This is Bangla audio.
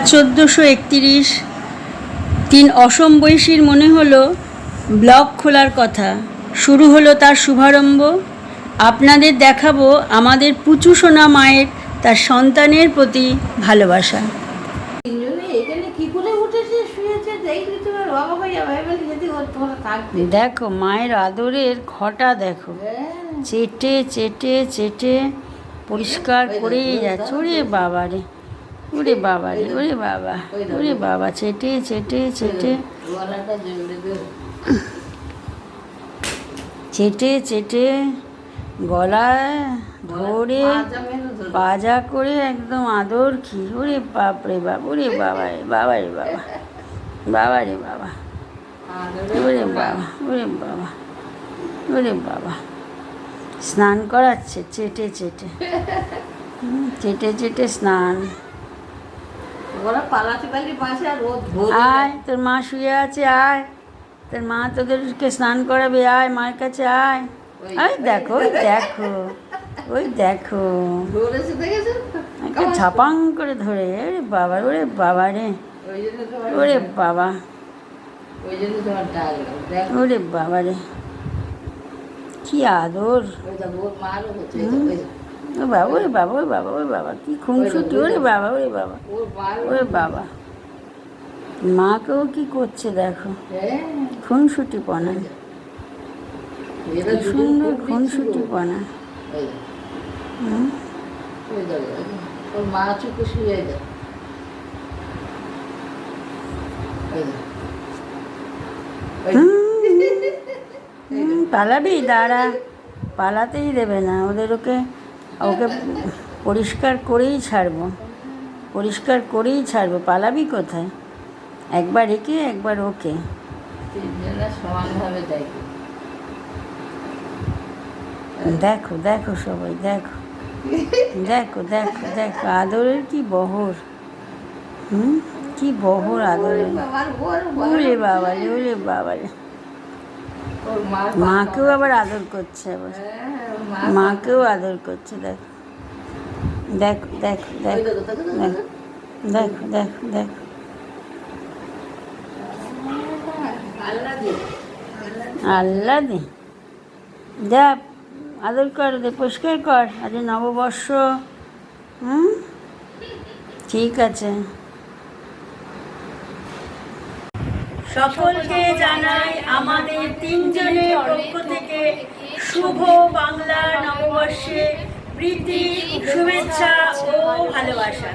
1431 3 অসম বৈশীর মনে হলো ব্লগ খোলার কথা। শুরু হলো তার শুভারম্ভ। আপনাদের দেখাবো আমাদের পুচু সোনা মায়ের তার সন্তানের প্রতি ভালোবাসা। দেখো মায়ের আদরের ঘটা দেখো, চেটে চেটে চেটে পরিষ্কার করেই যাচ্ছে। ওরে বাবা রে, ওরে বাবা রে, ওরে বাবা, ওরে বাবা, চেটে চেটে চেটে চেটে চেটে গলায় ধরে বাজা করে একদম আদর কি। ওরে বাপ রে বাপ, ওরে বাবা রে, বাবা রে বাবা, বাবা রে বাবা, ওরে বাবা, ওরে বাবা, ওরে বাবা। স্নান করাচ্ছে চেটে চেটে, চেটে চেটে স্নান। আয়, তোর মা শুয়ে আছে, আয়, তোর মা তোদেরকে স্নান করাবে, আয় মায়ের কাছে আয়। ওই দেখো, ওই দেখো, ওই দেখো, ঝাপাং করে ধরে। ওরে বাবা, ওরে বাবা রে, ওরে বাবা, ওরে বাবা রে, কি আদর। ও বাবা, ওরে বাবা, ওরে বাবা, ওরে বাবা, কি খুনসুটি। ওরে বাবা, ওরে বাবা, ওরে বাবা। মাকেও কি করছে দেখো, খুনসুটি পনা, সুন্দর খুনসুটি পনা। পালাবি? দাঁড়া, পালাতেই দেবে না ওদের। ওকে পরিষ্কার করেই ছাড়বো, পরিষ্কার করেই ছাড়বো। পালাবি কোথায়? একবার একে, একবার ওকে। দেখো দেখো সবাই, দেখো দেখো দেখো দেখো আদরের কি বহর। কি বহর আদরের। ওরে বাবা রে, ওরে বাবা রে। মাকেও আবার আদর করছে, আবার মাকেও আদর করছে। দেখো দেখো দেখো দেখো দেখো দেখো দেখো। আল্লাহ দে, যা আদর কর, দে পরিষ্কার কর। আজ নববর্ষ। ঠিক আছে। সকলকে জানাই আমাদের তিনজনের পক্ষ থেকে শুভ বাংলা নববর্ষে প্রীতি, শুভেচ্ছা ও ভালোবাসা।